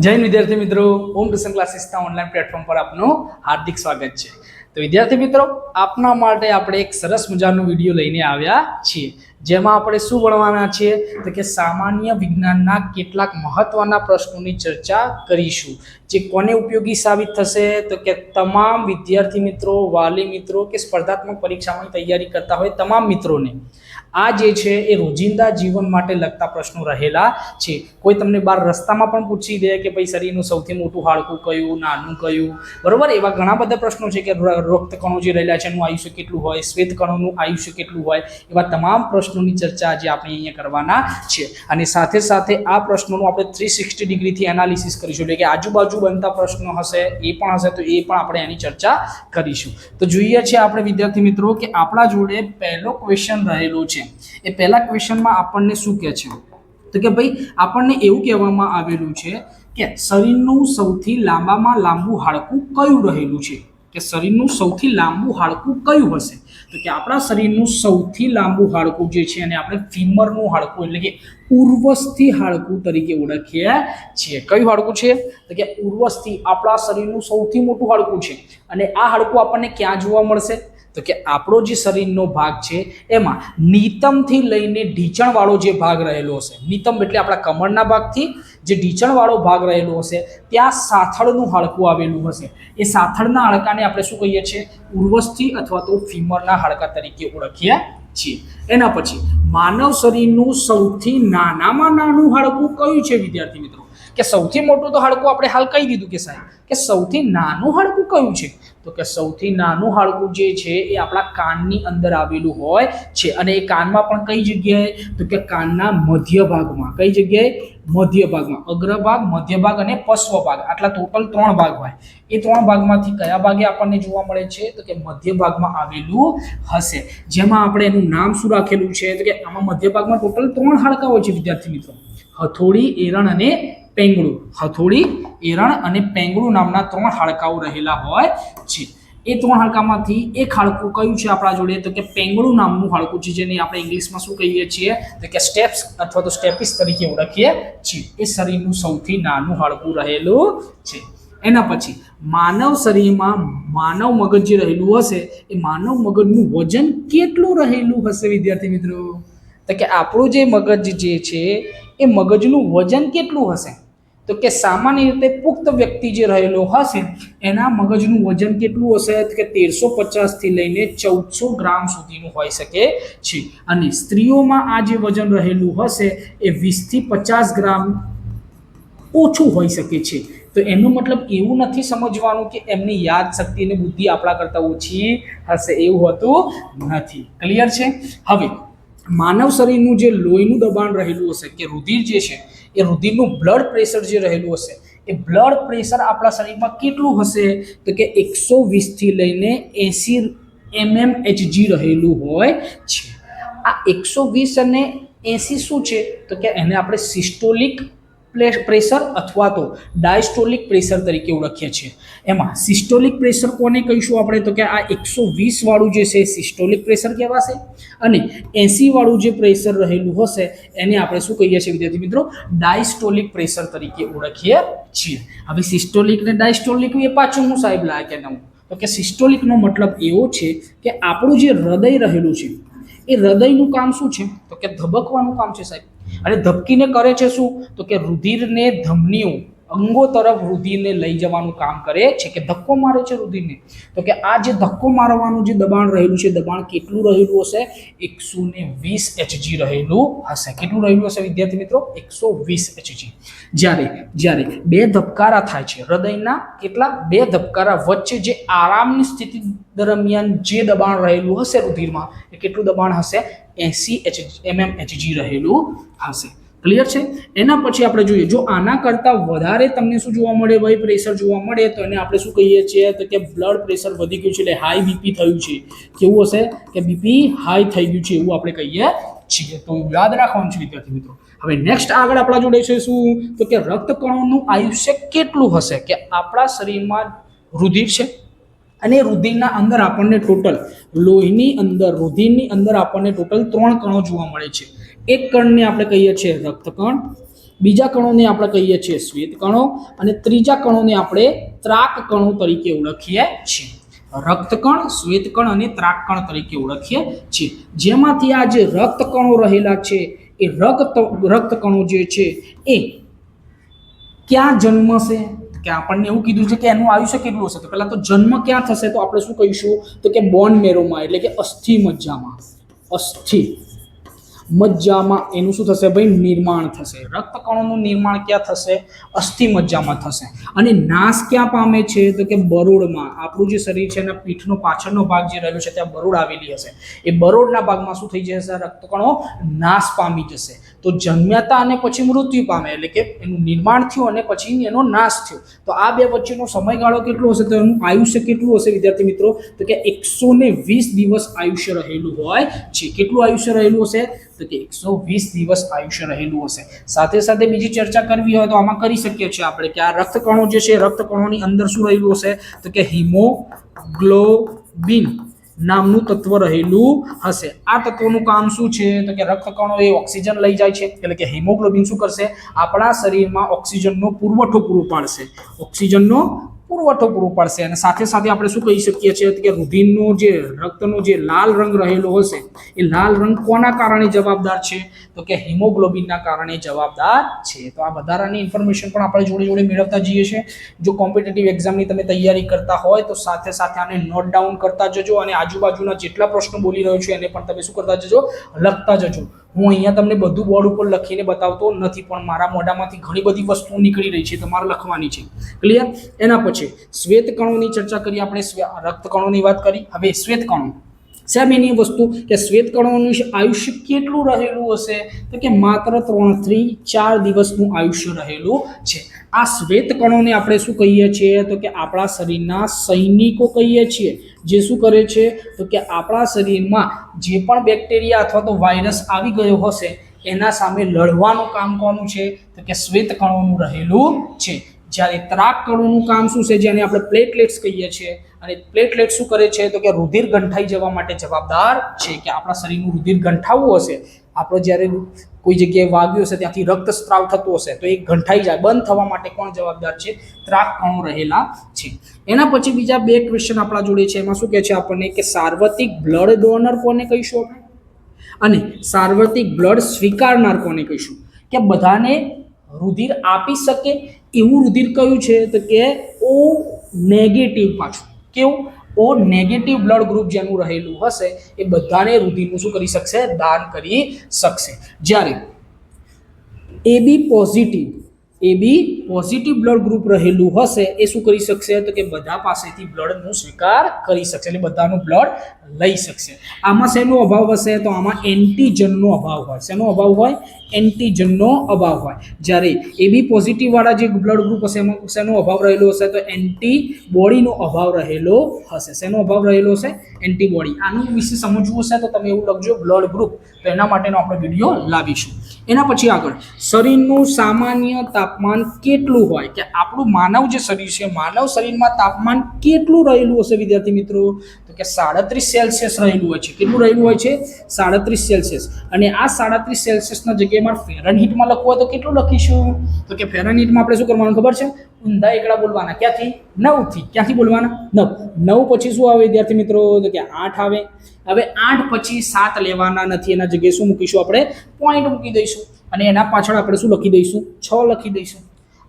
જય વિદ્યાર્થી મિત્રો, ઓમ ટ્યુશન ક્લાસીસના ઓનલાઈન પ્લેટફોર્મ પર આપનું હાર્દિક સ્વાગત છે। તો વિદ્યાર્થી મિત્રો, આપના માટે આપણે એક સરસ મજાનો વિડીયો લઈને આવ્યા છીએ, જેમાં આપણે શું ભણવાના છીએ તો કે સામાન્ય વિજ્ઞાનના કેટલાક મહત્વના પ્રશ્નોની ચર્ચા કરીશું, જે કોને ઉપયોગી સાબિત થશે તો કે તમામ વિદ્યાર્થી મિત્રો, વાલી મિત્રો કે સ્પર્ધાત્મક પરીક્ષાની તૈયારી કરતા હોય તમામ મિત્રોને આ જે છે એ રોજિંદા જીવન માટે લગતા પ્રશ્નો રહેલા છે। કોઈ તમને બાર રસ્તામાં પણ પૂછી દે કે ભાઈ શરીરનું સૌથી મોટું હાડકું કયું, નાનું કયું, બરોબર, એવા ઘણા બધા પ્રશ્નો છે કે રક્તકણો જે રહેલા છે એનું આયુષ્ય કેટલું હોય, શ્વેત કણોનું આયુષ્ય કેટલું હોય, એવા તમામ પ્રશ્નોની ચર્ચા આજે આપણે અહીંયા કરવાના છે। અને સાથે સાથે આ પ્રશ્નોનું આપણે 360 ડિગ્રીથી એનાલિસિસ કરીશું, એટલે કે આજુબાજુ બનતા પ્રશ્નો હશે એ પણ હશે તો એ પણ આપણે એની ચર્ચા કરીશું। તો જોઈએ છે આપણે વિદ્યાર્થી મિત્રો કે આપણા જોડે પહેલો ક્વેશ્ચન રહેલો છે। એ પહેલા ક્વેશ્ચનમાં આપણને શું કહે છે તો કે ભાઈ આપણને એવું કહેવામાં આવેલું છે કે શરીરનું સૌથી લાંબામાં લાંબુ હાડકું કયું રહેલું છે, કે શરીરનું સૌથી લાંબુ હાડકું કયું હશે તો કે આપણા શરીરનું સૌથી લાંબુ હાડકું જે છે એને આપણે ફીમરનું હાડકું એટલે કે ઉર્વસ્થિ હાડકું તરીકે ઓળખીએ છીએ। કયું હાડકું છે તો કે ઉર્વસ્થિ આપણા શરીરનું સૌથી મોટું હાડકું છે। અને આ હાડકું આપણને ક્યાં જોવા મળશે તો કે આપણો જે શરીરનો ભાગ છે એમાં નીતમથી લઈને ઢીંચણવાળો જે ભાગ રહેલો હશે, નીતમ એટલે આપણા કમરના ભાગથી જે ઢીંચણવાળો ભાગ રહેલો હશે ત્યાં સાથળનું હાડકું આવેલું હશે। એ સાથળના હાડકાને આપણે શું કહીએ છીએ, ઉર્વસ્થિ અથવા તો ફીમરના હાડકા તરીકે ઓળખીએ છીએ। એના પછી માનવ શરીરનું સૌથી નાનામાં નાનું હાડકું કયું છે વિદ્યાર્થી મિત્રો, કે સૌથી મોટું તો હાડકું આપણે હાલ કહી દીધું કે સાહેબ કે સૌથી નાનું હાડકું કયું છે તો કે સૌથી નાનું હાડકું જે છે એ આપણા કાનની અંદર આવેલું હોય છે। અને એ કાનમાં પણ કઈ જગ્યાએ તો કે કાનના મધ્ય ભાગમાં, કઈ જગ્યાએ મધ્ય ભાગમાં, અગ્રભાગ, મધ્ય ભાગ અને પશ્વ ભાગ, આટલા ટોટલ 3 ભાગ હોય। એ 3 ભાગમાંથી કયા ભાગે આપણને જોવા મળે છે તો કે મધ્ય ભાગમાં આવેલું હશે, જેમાં આપણે એનું નામ શું રાખેલું છે તો કે આમાં મધ્ય ભાગમાં ટોટલ 3 હાડકા હોય છે વિદ્યાર્થી મિત્રો, હથોડી, એરણ અને પેંગડું। હથોડી, એરણ અને પેંગડું નામના 3 હાડકાઓ રહેલા હોય છે। એ 3 હાડકામાંથી એક હાડકું કયું છે આપણા જોડે તો કે પેંગડું નામનું હાડકું છે, જેને આપણે ઇંગ્લિશમાં શું કહીએ છીએ તો કે સ્ટેપ્સ અથવા તો સ્ટેપિસ તરીકે ઓળખીએ છીએ। એ શરીરનું સૌથી નાનું હાડકું રહેલું છે। એના પછી માનવ શરીરમાં માનવ મગજ જે રહેલું હશે એ માનવ મગજનું વજન કેટલું રહેલું હશે વિદ્યાર્થી મિત્રો તો કે આપણું જે મગજ જે છે એ મગજનું વજન કેટલું હશે તો કે સામાન્ય રીતે પુખ્ત વ્યક્તિ જે રહેલો હશે એના મગજનું વજન કેટલું હશે તો કે 1350 થી લઈને 1400 ગ્રામ સુધીનું હોઈ શકે છે। અને સ્ત્રીઓમાં આ જે વજન રહેલું હશે એ 20 થી 50 ગ્રામ ઓછું હોઈ શકે છે। તો એનો મતલબ એવું નથી સમજવાનું કે એમની યાદ શક્તિ અને બુદ્ધિ આપણા કરતાં ઓછી હશે, એવું હોતું નથી। ક્લિયર છે? હવે માનવ શરીરનું જે લોહીનું દબાણ રહેલું હશે કે રુધિર જે છે એ રુધિરનું બ્લડ પ્રેશર જે રહેલું હશે એ બ્લડ પ્રેશર આપણા શરીરમાં કેટલું હશે તો કે 120 થી લઈને 80 mmHg રહેલું હોય છે। આ 120 અને 80 શું છે તો કે એને આપણે સિસ્ટોલિક પ્રેશર અથવા તો ડાયસ્ટોલિક પ્રેશર તરીકે ઓળખીએ છીએ। એમાં સિસ્ટોલિક પ્રેશર કોને કહીશું આપણે તો કે આ 120 વાળું જે છે સિસ્ટોલિક પ્રેશર કહેવાશે, અને 80 વાળું જે પ્રેશર રહેલું હશે એને આપણે શું કહીએ છીએ વિદ્યાર્થી મિત્રો, ડાયસ્ટોલિક પ્રેશર તરીકે ઓળખીએ છીએ। હવે સિસ્ટોલિક ને ડાયસ્ટોલિક એ પાછું હું સાહેબ લાગે કે નવું તો કે સિસ્ટોલિકનો મતલબ એવો છે કે આપણું જે હૃદય રહેલું છે એ હૃદયનું કામ શું છે તો કે ધબકવાનું કામ છે સાહેબ। અને ધબકીને કરે છે શું તો કે રુધિરને ધમનીઓ અંગો તરફ રુધિરને લઈ જવાનું કામ કરે છે, કે ધક્કો મારે છે રુધિરને તો કે આ જે ધક્કો મારવાનું જે દબાણ રહેલું છે દબાણ કેટલું રહેલું હશે 120 Hg રહેલું હશે। કેટલું રહેલું હશે વિદ્યાર્થી મિત્રો 120 Hg। જ્યારે બે ધબકારા થાય છે હૃદયના, કેટલા 2 ધબકારા વચ્ચે જે આરામની સ્થિતિ દરમિયાન જે દબાણ રહેલું હશે રુધિરમાં એ કેટલું દબાણ હશે 80 mmHg રહેલું હશે। ક્લિયર છે? એના પછી આપણે જોઈએ જો આના કરતાં વધારે તમને શું જોવા મળે ભાઈ, પ્રેશર જોવા મળે તો એને આપણે શું કહીએ છીએ તો કે બ્લડ પ્રેશર વધી ગયું છે, એટલે હાઈ બીપી થયું છે। કેવું હશે કે બીપી હાઈ થઈ ગયું છે એવું આપણે કહીએ છીએ। તો યાદ રાખવાનું છે વિદ્યાર્થી મિત્રો। હવે નેક્સ્ટ આગળ આપણા જોડે છે શું તો કે રક્તકણોનું આયુષ્ય કેટલું હશે, કે આપણા શરીરમાં રુધિર છે અને રુધિરના અંદર આપણને ટોટલ લોહીની અંદર રુધિરની અંદર આપણને ટોટલ 3 કણો જોવા મળે છે। એક કણને આપણે કહીએ છીએ રક્તકણ, બીજા કણોને આપણે કહીએ છીએ શ્વેત કણો અને ત્રીજા કણોને આપણે ત્રાક કણો તરીકે ઓળખીએ છીએ. રક્તકણ, શ્વેતકણ અને ત્રાકકણ તરીકે ઓળખીએ છીએ. જેમાંથી આ જે રક્તકણો રહેલા છે એ રક્તકણો જે છે એ ક્યાં જન્મશે કે આપણને એવું કીધું છે કે એનું આયુષ્ય કેટલું હશે. તો પહેલા તો જન્મ ક્યાં થશે તો આપણે શું કહીશું તો કે બોન મેરોમાં એટલે કે અસ્થિ મજ્જામાં. અસ્થિ મજ્જામાં એનું શું થશે ભાઈ નિર્માણ થશે. રક્તકણોનું નિર્માણ ક્યાં થશે અસ્થિ મજ્જામાં થશે. અને નાશ ક્યાં પામે છે તો કે બરોડમાં. આપણું જે શરીર છે એના પીઠનો પાછળનો ભાગ જે રહેલો છે ત્યાં બરોડ આવેલી હશે. એ બરોડના ભાગમાં શું થઈ જશે રક્તકણો નાશ પામી જશે. તો જન્મ્યાતા અને પછી મૃત્યુ પામે એટલે કે એનું નિર્માણ થયું અને પછી એનો નાશ થયો. તો આ બે વચ્ચેનો સમયગાળો કેટલો હશે તો એનું આયુષ્ય કેટલું હશે વિદ્યાર્થી મિત્રો તો કે 120 દિવસ આયુષ્ય રહેલું હોય છે. કેટલું આયુષ્ય રહેલું હશે તો કે 120 દિવસ આયુષ્ય રહેલું હશે. સાથે સાથે બીજી ચર્ચા કરવી હોય તો આમાં કરી શકીએ છીએ આપણે કે આ રક્તકણો જે છે રક્તકણોની અંદર શું રહેલું હશે તો કે હિમોગ્લોબિન નામનું તત્વ રહેલું હશે. આ તત્વનું કામ શું છે તો કે રક્તકણો એ ઓક્સિજન લઈ જાય છે એટલે કે હિમોગ્લોબિન શું કરશે આપણા શરીરમાં ઓક્સિજનનો પુરવઠો પૂરો પાડશે. ઓક્સિજનનો પુરવઠો પૂરો પાડશે અને સાથે સાથે આપણે શું કહી શકીએ છીએ કે રુધિરનો જે રક્તનો જે લાલ રંગ રહેલો હશે એ લાલ રંગ કોના કારણે જવાબદાર છે તો કે હિમોગ્લોબિનના કારણે જવાબદાર છે. તો આ વધારાની ઇન્ફોર્મેશન પણ આપણે જોડે જોડે મેળવતા જઈએ છીએ. જો કોમ્પિટિટિવ એક્ઝામની તમે તૈયારી કરતા હોય તો સાથે સાથે આને નોટ ડાઉન કરતા જજો અને આજુબાજુના જેટલા પ્રશ્નો બોલી રહ્યો છું એને પણ તમે શું કરતા જજો લખતા જજો. હું અહીંયા તમને બધું બોર્ડ ઉપર લખીને બતાવતો નથી પણ મારા મોઢામાંથી ઘણી બધી વસ્તુઓ નીકળી રહી છે તમારે લખવાની છે. ક્લિયર. એના પછી શ્વેત કણોની ચર્ચા કરી આપણે. રક્તકણોની વાત કરી. હવે શ્વેત કણો સાહેબ એની વસ્તુ કે શ્વેત કણોનું આયુષ્ય કેટલું રહેલું હશે તો કે માત્ર 3 થી 4 દિવસનું આયુષ્ય રહેલું છે. આ શ્વેત કણોને આપણે શું કહીએ છીએ તો કે આપણા શરીરના સૈનિકો કહીએ છીએ. જે શું કરે છે તો કે આપણા શરીરમાં જે પણ બેક્ટેરિયા અથવા તો વાયરસ આવી ગયો હશે એના સામે લડવાનું કામ કોનું છે તો કે શ્વેત કણોનું રહેલું છે. જ્યારે ત્રાક કણોનું કામ શું છે જેને આપણે પ્લેટલેટ્સ કહીએ છીએ અને પ્લેટલેટ શું કરે છે તો કે રુધિર ગંઠાઈ જવા માટે જવાબદાર છે. કે આપણા શરીરનું રુધિર ગંઠાવવું હશે આપણો જ્યારે કોઈ જગ્યાએ વાગ્યું હશે ત્યાંથી રક્ત સ્ત્રાવ થતો હશે તો એ ગંઠાઈ જાય બંધ થવા માટે કોણ જવાબદાર છે ત્રાક કણો રહેલા છે. એના પછી બીજા બે ક્વેશ્ચન આપણા જોડે છે. એમાં શું કહે છે આપણને કે સાર્વત્રિક બ્લડ ડોનર કોને કહીશું આપણે અને સાર્વત્રિક બ્લડ સ્વીકારનાર કોને કહીશું. કે બધાને રુધિર આપી શકે એવું રુધિર કયું છે તો કે ઓ નેગેટિવ. પાછું કેવું ઓ નેગેટિવ બ્લડ ગ્રુપ જેનું રહેલું હશે એ બધાને રુધિરનું શું કરી શકશે દાન કરી શકશે. જ્યારે એબી પોઝિટિવ બ્લડ ગ્રુપ રહેલું હશે એ શું કરી શકશે તો કે બધા પાસેથી બ્લડનો સ્વીકાર કરી શકશે એટલે બધાનું બ્લડ લઈ શકશે. આમાં શેનો અભાવ હશે તો આમાં એન્ટીજનનો અભાવ હોય. શેનો અભાવ હોય એન્ટીજનનો અભાવ હોય. જ્યારે એબી પોઝિટિવ વાળા જે બ્લડ ગ્રુપ હશે એમાં શેનો અભાવ રહેલો હશે તો એન્ટીબોડીનો અભાવ રહેલો હશે. શેનો અભાવ રહેલો હશે એન્ટીબોડી. આનું વિશે સમજવું હશે તો તમે એવું લખજો બ્લડ ગ્રુપ તો એના માટેનો આપણે વિડીયો લાવીશું. એના પછી આગળ શરીરનું સામાન્ય તાપમાન કેટલું હોય કે આપણું માનવ જે શરીર છે માનવ શરીરમાં તાપમાન કેટલું રહેલું હશે વિદ્યાર્થી મિત્રો તો કે 37 સેલ્સિયસ રહેલું હોય છે. કેટલું રહેલું હોય છે 37 સેલ્સિયસ. અને આ 37 સેલ્સિયસના જગ્યાએ મારે ફેરનહીટમાં લખવું હોય તો કેટલું લખીશું તો કે ફેરનહીટમાં આપણે શું કરવાનું ખબર છે ઊંધા એકડા બોલવાના. ક્યાંથી 9 થી. ક્યાંથી બોલવાના 9 પછી શું આવે વિદ્યાર્થી મિત્રો તો કે 8 આવે. હવે 8 પછી 7 લેવાના નથી એના જગ્યાએ શું મૂકીશું આપણે પોઈન્ટ મૂકી દઈશું અને એના પાછળ આપણે શું લખી દઈશું 6 લખી દઈશું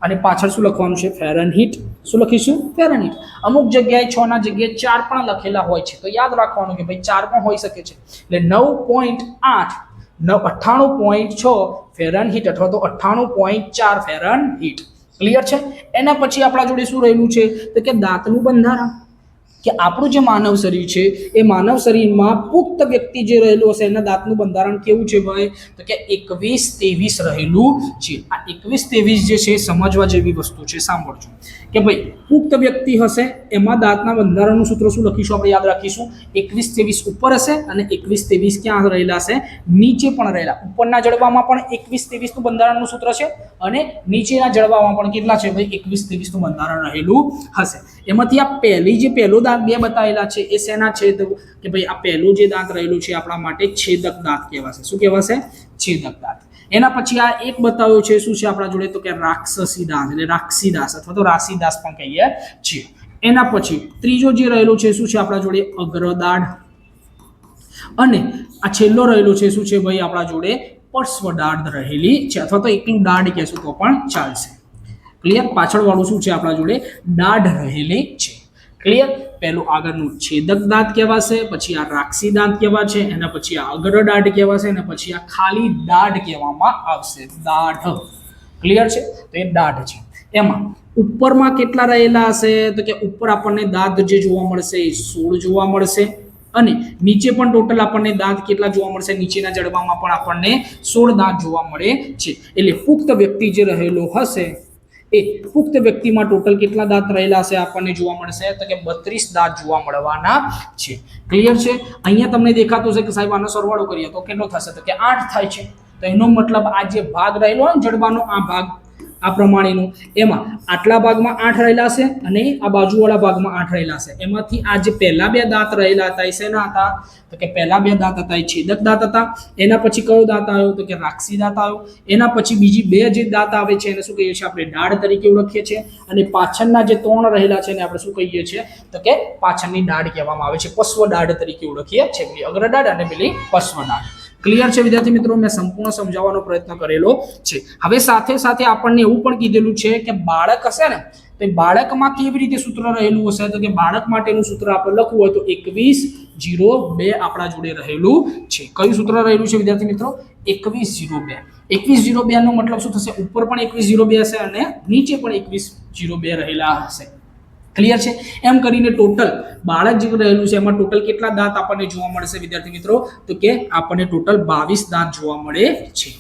અને પાછળ શું લખવાનું છે ફેરનહીટ. શું લખીશું ફેરનહીટ. અમુક જગ્યાએ 6 ના જગ્યાએ 4 પણ લખેલા હોય છે તો યાદ રાખવાનું કે ભાઈ 4 પણ હોઈ શકે છે. એટલે 9.8 98.6 ફેરનહીટ અથવા તો 98.4 ફેરનહીટ. ક્લિયર છે. એના પછી આપણા જોડે શું રહેલું છે તો કે દાંતનું બંધારણ. કે આપણું જે માનવ શરીર છે એ માનવ શરીરમાં પુખ્ત વ્યક્તિ જે રહેલું હશે એના દાંતનું બંધારણ કેવું છે ભાઈ તો કે 21-23 રહેલું છે. આ 21-23 જે છે સમજવા જેવી વસ્તુ છે. સાંભળજો કે ભાઈ પુખ્ત વ્યક્તિ હશે એમાં દાંતના બંધારણનું સૂત્ર શું લખીશું આપણે યાદ રાખીશું 21-23 ઉપર હશે અને 21-23 ક્યાં રહેલા હશે નીચે પણ રહેલા. ઉપરના જડબામાં પણ 21-23 નું બંધારણનું સૂત્ર છે અને નીચેના જડબામાં પણ કેટલા છે ભાઈ 21-23 નું બંધારણ રહેલું હશે. એમાંથી આ પહેલો દાંત બે બતાવેલા છે એ શેના છે તો કે ભાઈ આ પહેલું જે દાંત રહેલું છે આપણા માટે છેદક દાંત કહેવાશે. શું કહેવાશે છેદક દાંત. એના પછી આ એક બતાવ્યો છે શું છે આપણા જોડે, તો કે રાક્ષસી દાંત એટલે રાક્ષીદાસ અથવા તો રાશિદાસ પણ કહીએ છીએ. એના પછી ત્રીજો જે રહેલો છે શું છે આપણા જોડે, અગ્રદાઢ. અને આ છેલ્લો રહેલો છે શું છે ભાઈ આપણા જોડે, પર્શ્વદાઢ રહેલી છે, અથવા તો એકલું દાઢ કહેશું તો પણ ચાલશે. ક્લિયર? પાછળ વાળું શું છે આપણા જોડે, દાઢ રહેલી છે. ક્લિયર? પહેલું આગળનું છેદક દાંત કહેવાશે, પછી આ રાક્ષી દાંત કહેવાશે, એના પછી આ અગ્રદાઢ કહેવાશે, અને પછી આ ખાલી દાઢ કહેવામાં આવશે, દાઢ. ક્લિયર છે? તો એ દાઢ છે. એમાં ઉપરમાં કેટલા રહેલા હશે, તો કે ઉપર આપણને દાંત જે જોવા મળશે એ 16 જોવા મળશે, અને નીચે પણ ટોટલ આપણને દાંત કેટલા જોવા મળશે, નીચેના જડબામાં પણ આપણને 16 દાંત જોવા મળે છે. એટલે પુખ્ત વ્યક્તિ જે રહેલો હશે એ પુખ્ત વ્યક્તિમાં ટોટલ કેટલા દાંત રહેલા હશે આપણને જોવા મળશે, તો કે 32 દાંત જોવા મળવાના છે. ક્લિયર છે? અહીંયા તમને દેખાતું હશે કે સાહેબ આનો સરવાળો કરીએ તો કેટલો થશે, તો કે 8 થાય છે. તો એનો મતલબ આ જે ભાગ રહેલો હોય ને જડબાનો, આ ભાગ આ પ્રમાણેનો, એમાં આટલા ભાગમાં 8 રહેલા છે અને આ બાજુવાળા ભાગમાં 8 રહેલા છે. એમાંથી આ જે પહેલા 2 દાંત રહેલા હતા એ શેના હતા, તો કે પહેલા 2 દાંત હતા એ છેદક દાંત હતા. એના પછી કયો દાંત આવ્યો, તો કે રાક્ષી દાંત આવ્યો. એના પછી બીજી 2 જે દાંત આવે છે એને શું કહીએ છીએ આપણે, દાઢ તરીકે ઓળખીએ છીએ. અને પાછળના જે 3 રહેલા છે એને આપણે શું કહીએ છીએ, તો કે પાછળની દાઢ કહેવામાં આવે છે, પશ્વ દાઢ તરીકે ઓળખીએ છીએ. પેલી અગ્રદાઢ અને પેલી પશ્વ દાઢ. ક્લિયર છે વિદ્યાર્થી મિત્રો? મેં સંપૂર્ણ સમજાવવાનો પ્રયત્ન કરેલો છે. હવે સાથે સાથે આપણને એવું પણ કીધેલું છે કે બાળક હશે ને તો એ બાળકમાં કેવી રીતે સૂત્ર રહેલું હશે, તો કે બાળક માટેનું સૂત્ર આપણે લખવું હોય તો 2102 આપણા જોડે રહેલું છે. કયું સૂત્ર રહેલું છે વિદ્યાર્થી મિત્રો? 2102. 2102 નો મતલબ શું થશે, ઉપર પણ 2102 હશે અને નીચે પણ 2102 રહેલા હશે. ક્લિયર છે? એમ કરીને ટોટલ બાળક જે રહેલું છે એમાં ટોટલ કેટલા દાંત આપણને જોવા મળશે વિદ્યાર્થી મિત્રો, તો કે આપણને ટોટલ 22 દાંત જોવા મળે છે.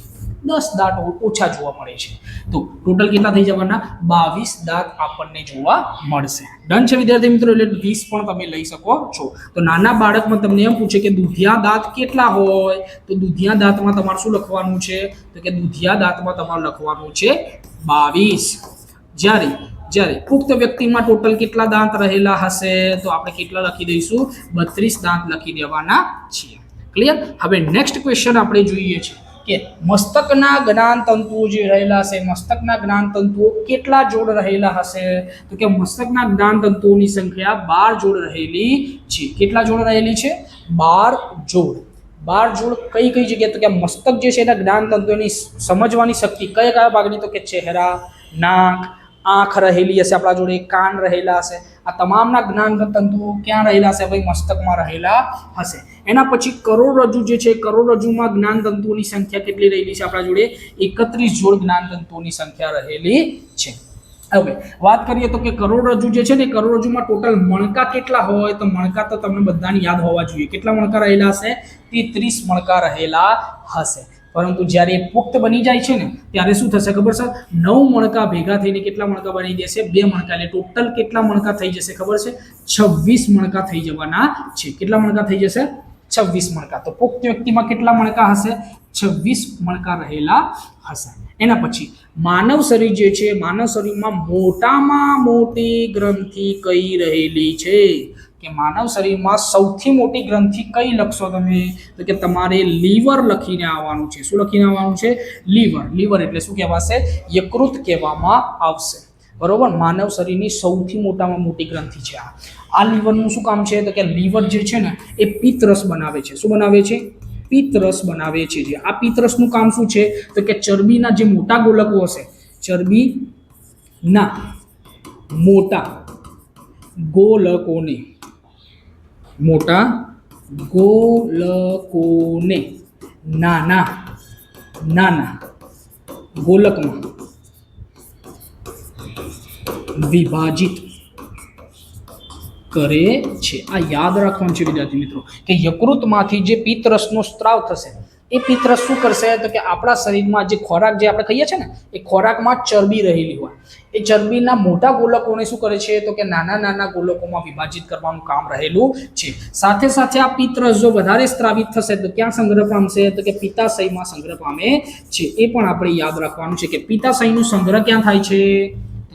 10 દાંત ઓછા જોવા મળે છે. તો ટોટલ કેટલા થઈ જવાના, 22 દાંત આપણને જોવા મળશે. ડન છે વિદ્યાર્થી મિત્રો? એટલે 20 પણ તમે લઈ શકો છો. તો નાના બાળકમાં તમને એમ પૂછે કે દુધિયા દાંત કેટલા હોય, તો દુધિયા દાંતમાં તમારે શું લખવાનું છે, તો કે દુધિયા દાંતમાં તમારે લખવાનું છે 22. જ્યારે પુખ્ત વ્યક્તિમાં ટોટલ કેટલા દાંત રહેલા હશે, તો આપણે કેટલા લખી દઈશું, 32 દાંત લખી દેવાના છીએ. ક્લિયર? હવે નેક્સ્ટ ક્વેશ્ચન આપણે જોઈએ છે કે મસ્તકના જ્ઞાનતંતુઓ જે રહેલા છે, મસ્તકના જ્ઞાનતંતુઓ કેટલા જોડ રહેલા હશે, તો કે મસ્તકના જ્ઞાનતંતુઓની સંખ્યા 12 જોડ રહેલી છે. કેટલા જોડ રહેલી છે? 12 જોડ. 12 જોડ કઈ કઈ જગ્યાએ, તો કે મસ્તક જે છે એના જ્ઞાનતંતુઓની સમજવાની શક્તિ કયા કયા ભાગની, તો કે ચહેરા, નાક, આંખ રહેલી હશે આપણા જોડે, કાન રહેલા હશે. આ તમામના જ્ઞાનતંતુઓ ક્યાં રહેલા હશે, ભાઈ મસ્તકમાં રહેલા હશે. એના પછી કરોડરજ્જુ જે છે, કરોડરજ્જુમાં જ્ઞાનતંતુઓની સંખ્યા કેટલી રહેલી છે આપણા જોડે, 31 જોડ જ્ઞાનતંતુઓની સંખ્યા રહેલી છે. હવે વાત કરીએ તો કે કરોડરજ્જુ જે છે ને, કરોડરજ્જુમાં ટોટલ મણકા કેટલા હોય, તો મણકા તો તમને બધાને યાદ હોવા જોઈએ. કેટલા મણકા રહેલા હશે, 33 મણકા રહેલા હશે. પરંતુ જ્યારે પુખ્ત બની જાય છે ને ત્યારે શું થશે ખબર છે, 9 મણકા ભેગા થઈને કેટલા મણકા બની જશે, 2 મણકા. એટલે ટોટલ કેટલા મણકા થઈ જશે ખબર છે, 26 મણકા થઈ જવાના છે. કેટલા મણકા થઈ જશે, 26 મણકા. તો પુખ્ત વ્યક્તિમાં કેટલા મણકા હશે, 26 મણકા રહેલા હશે. એના પછી માનવ શરીર જે છે, માનવ શરીરમાં મોટામાં મોટી ગ્રંથિ કઈ રહેલી છે, કે માનવ શરીરમાં સૌથી મોટી ગ્રંથિ કઈ લખશો તમે, તો કે તમારે લીવર લખીને આવવાનું છે. શું લખીને આવવાનું છે, લીવર. લીવર એટલે શું કહેવાશે, યકૃત કહેવામાં આવશે. બરોબર? માનવ શરીરની સૌથી મોટામાં મોટી ગ્રંથિ છે આ લીવરનું શું કામ છે, તો કે લીવર જે છે ને એ પિત્તરસ બનાવે છે. શું બનાવે છે, પિત્તરસ બનાવે છે. જે આ પિત્તરસનું કામ શું છે, તો કે ચરબીના જે મોટા ગોલકો હશે, ચરબીના મોટા ગોલકોને નાના ગોલકમાં વિભાજિત કરે છે. આ યાદ રાખવાનું છે વિદ્યાર્થી મિત્રો કે યકૃતમાંથી જે પિત્તરસનો સ્ત્રાવ થશે એ પિત્તરસ શું કરશે, તો કે આપણા શરીરમાં જે ખોરાક જે આપણે ખાઈએ છીએ ને એ ખોરાકમાં ચરબી રહેલી હોય, એ ચરબીના મોટા ગોલકોને શું કરે છે, તો કે નાના ગોલકોમાં વિભાજિત કરવાનું કામ રહેલું છે. સાથે સાથે આ પિત્તરસ જો વધારે સ્ત્રાવિત થશે તો ક્યાં સંગ્રહ પામશે, તો કે પિત્તાશયમાં સંગ્રહ પામે છે. એ પણ આપણે યાદ રાખવાનું છે કે પિત્તાશયનો સંગ્રહ ક્યાં થાય છે,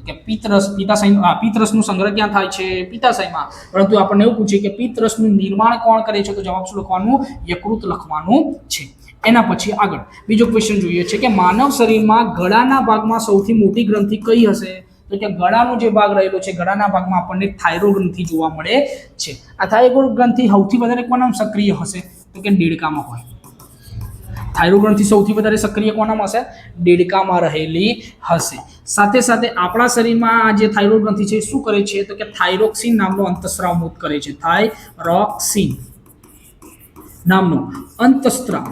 કે પિત્તરસનું સંગ્રહ ક્યાં થાય છે, પિત્તાશયમાં. પરંતુ આપણને એવું પૂછે કે પિત્તરસનું નિર્માણ કોણ કરે છે, તો જવાબ શું લખવાનું, યકૃત લખવાનું છે. એના પછી આગળ બીજો ક્વેશ્ચન જોઈએ છે કે માનવ શરીરમાં ગળાના ભાગમાં સૌથી મોટી ગ્રંથિ કઈ હશે? તો કે ગળાનો જે ભાગ રહેલો છે, ગળાના ભાગમાં આપણને થાઇરોઇડ ગ્રંથિ જોવા મળે છે. આ થાઇરોઇડ ગ્રંથિ સૌથી વધારે કોનામાં સક્રિય હશે? તો કે દેડકામાં હોય. થાઇરોઇડ ગ્રંથિ સૌથી વધારે સક્રિય કોનામાં હશે? દેડકામાં રહેલી હશે. સાથે સાથે આપણા શરીરમાં આ જે થાઇરોઇડ ગ્રંથિ છે શું કરે છે? તો કે થાઇરોક્સિન નામનો અંતસ્ત્રાવ મુક્ત કરે છે. થાઇરોક્સિન નામનો અંતસ્ત્રાવ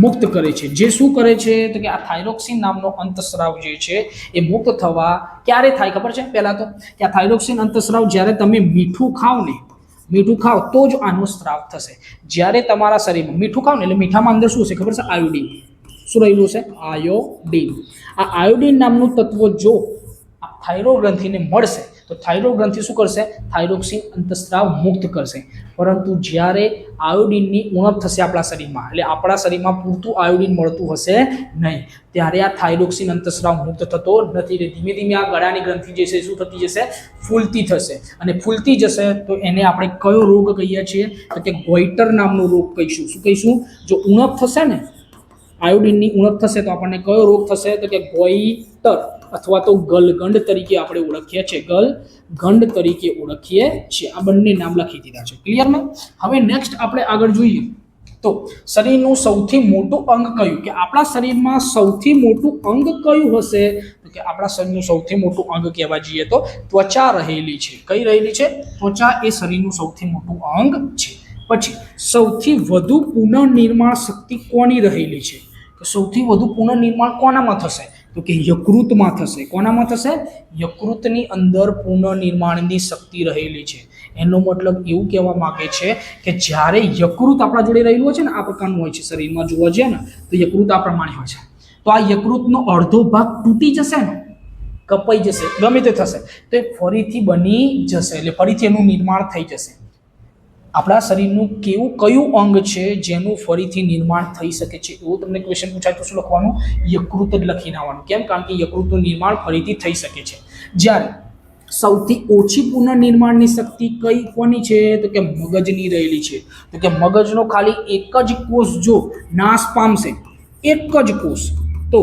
મુક્ત કરે છે. જે શું કરે છે? તો કે આ થાઇરોક્સિન નામનો અંતસ્રાવ જે છે એ મુક્ત થવા ક્યારે થાય ખબર છે? પહેલા તો કે આ થાઇરોક્સિન અંતસ્રાવ જ્યારે તમે મીઠું ખાવ તો જ આનો સ્ત્રાવ થશે. જ્યારે તમારા શરીરમાં મીઠું ખાવ ને એટલે મીઠામાં અંદર શું હશે ખબર છે? આયોડિન. શું રહેલું છે? આયોડિન. આ આયોડિન નામનું તત્વ જો આ થાઇરોઇડ ગ્રંથિને મળશે તો થાઇરોઇડ ગ્રંથિ શું કરશે? થાઇરોક્સિન અંતસ્ત્રાવ મુક્ત કરશે. પરંતુ જ્યારે આયોડિનની ઉણપ થશે આપણા શરીરમાં, એટલે આપણા શરીરમાં પૂરતું આયોડિન મળતું હશે નહીં, ત્યારે આ થાઇરોક્સિન અંતસ્ત્રાવ મુક્ત થતો નથી. ધીમે ધીમે આ ગળાની ગ્રંથિ જે છે શું થતી જશે? ફૂલતી થશે. અને ફૂલતી જશે તો એને આપણે કયો રોગ કહીએ છીએ? તો કે ગોઈટર નામનો રોગ કહીશું. શું કહીશું? જો ઉણપ થશે ને, આયોડિનની ઉણપ થશે તો આપણને કયો રોગ થશે? તો કે ગોઈટર અથવા તો ગલગંડ તરીકે આપણે ઓળખીએ છીએ. ગલગંડ તરીકે ઓળખીએ છીએ. આ બંને નામ લખી દીધા છે. ક્લિયર ને? હવે નેક્સ્ટ આપણે આગળ જોઈએ તો શરીરનું સૌથી મોટું અંગ કયું? કે આપણા શરીરમાં સૌથી મોટું અંગ કયું હશે? તો કે આપણા શરીરનું સૌથી મોટું અંગ કહેવા જઈએ તો ત્વચા રહેલી છે. કઈ રહેલી છે? ત્વચા એ શરીરનું સૌથી મોટું અંગ છે. પછી સૌથી વધુ પુનઃનિર્માણ શક્તિ કોની રહેલી છે? તો સૌથી વધુ પુનઃનિર્માણ કોનામાં થશે? તો કે યકૃતમાં થશે. કોનામાં થશે? યકૃતની અંદર પુનઃનિર્માણની શક્તિ રહેલી છે. એનો મતલબ એવું કહેવા માંગે છે કે જ્યારે યકૃત આપણા જોડે રહેલું હોય છે ને, આ પ્રકારનું હોય છે શરીરમાં જોવા જઈએ ને તો યકૃત આ પ્રમાણે હોય છે. તો આ યકૃતનો અડધો ભાગ તૂટી જશે ને, કપાઈ જશે, ગમે તે થશે તો એ ફરીથી બની જશે, એટલે ફરીથી એનું નિર્માણ થઈ જશે. આપણા શરીરનું કયું અંગ છે જેનું ફરીથી નિર્માણ થઈ શકે છે? એવું તમને ક્વેશ્ચન પૂછાય તો શું લખવાનું? યકૃત જ લખીને આવવાનું. કેમ? કારણ કે યકૃતનું નિર્માણ ફરીથી થઈ શકે છે. જ્યારે સૌથી ઓછી પુનઃનિર્માણની શક્તિ કોની છે? તો કે મગજની રહેલી છે. તો કે મગજનો ખાલી એક જ કોષ જો નાશ પામશે, એક જ કોષ, તો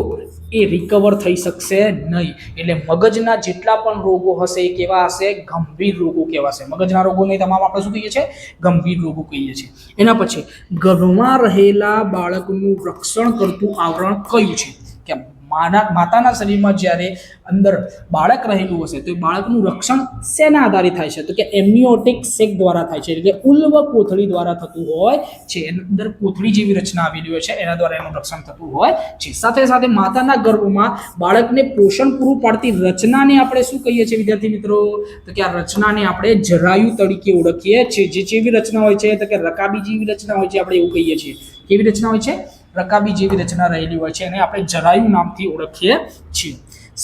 એ રિકવર થઈ શકશે નહીં. એટલે મગજના જેટલા પણ રોગો હશે એ કેવા હશે? ગંભીર રોગો કહેવાશે. મગજના રોગોને તમામ આપણે શું કહીએ છીએ? ગંભીર રોગો કહીએ છીએ. એના પછી ગર્ભમાં રહેલા બાળકનું રક્ષણ કરતું આવરણ કયું છે? કે માતાના શરીરમાં જ્યારે અંદર બાળક રહેલું હશે તો એ બાળકનું રક્ષણ શેના આધારે થાય છે? તો કે એમ્નિયોટિક સેક દ્વારા થાય છે. એટલે ઉલ્વ કોથળી દ્વારા થતું હોય છે. એની અંદર કોથળી જેવી રચના આવેલી હોય છે, એના દ્વારા એનું રક્ષણ થતું હોય છે. સાથે સાથે માતાના ગર્ભમાં બાળકને પોષણ પૂરું પાડતી રચનાને આપણે શું કહીએ છીએ વિદ્યાર્થી મિત્રો? તો કે આ રચનાને આપણે જરાયુ તરીકે ઓળખીએ છીએ. જે જેવી રચના હોય છે તો કે રકાબી જેવી રચના હોય છે, આપણે એવું કહીએ છીએ. કેવી રચના હોય છે? રકાબી જેવી રચના રહેલી હોય છે, એને આપણે જરાયુ નામથી ઓળખીએ છીએ.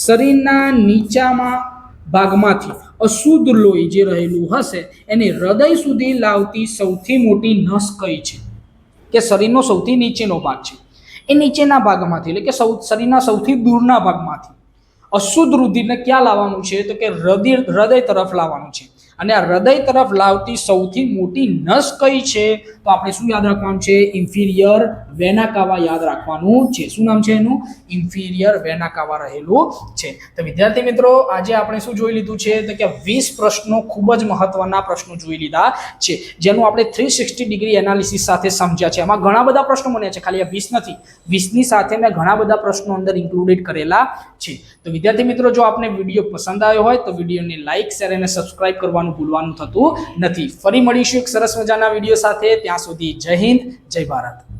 શરીરના નીચામાં ભાગમાંથી અશુદ્ધ લોહી જે રહેલું હશે એને હૃદય સુધી લાવતી સૌથી મોટી નસ કઈ છે? કે શરીરનો સૌથી નીચેનો ભાગ છે એ નીચેના ભાગમાંથી, એટલે કે શરીરના સૌથી દૂરના ભાગમાંથી અશુદ્ધ રુધિરને ક્યાં લાવવાનું છે? તો કે હૃદય તરફ લાવવાનું છે. અને આ હૃદય તરફ લાવતી સૌથી મોટી નસ કઈ છે? તો આપણે શું યાદ રાખવાનું છે? ઇન્ફિરિયર વેના કાવા યાદ રાખવાનું છે. શું નામ છે એનું? ઇન્ફિરિયર વેના કાવા રહેલું છે. તો વિદ્યાર્થી મિત્રો આજે આપણે શું જોઈ લીધું છે? તો કે 20 પ્રશ્નો, ખૂબ જ મહત્વના પ્રશ્નો જોઈ લીધા છે, જેનું આપણે 360 ડિગ્રી એનાલિસિસ સાથે સમજ્યા છે. એમાં ઘણા બધા પ્રશ્નો બન્યા છે, ખાલી આ 20 નથી, 20ની સાથે મેં ઘણા બધા પ્રશ્નો અંદર ઇન્ક્લુડેડ કરેલા છે. તો વિદ્યાર્થી મિત્રો જો આપને વિડીયો પસંદ આવ્યો હોય તો વિડીયોને લાઇક, શેર અને સબસ્ક્રાઇબ કરવાનું ભૂલવાનું થતું નથી. ફરી મળીશું એક સરસ મજાના વિડીયો સાથે. ત્યાં સુધી જય હિન્દ, જય ભારત.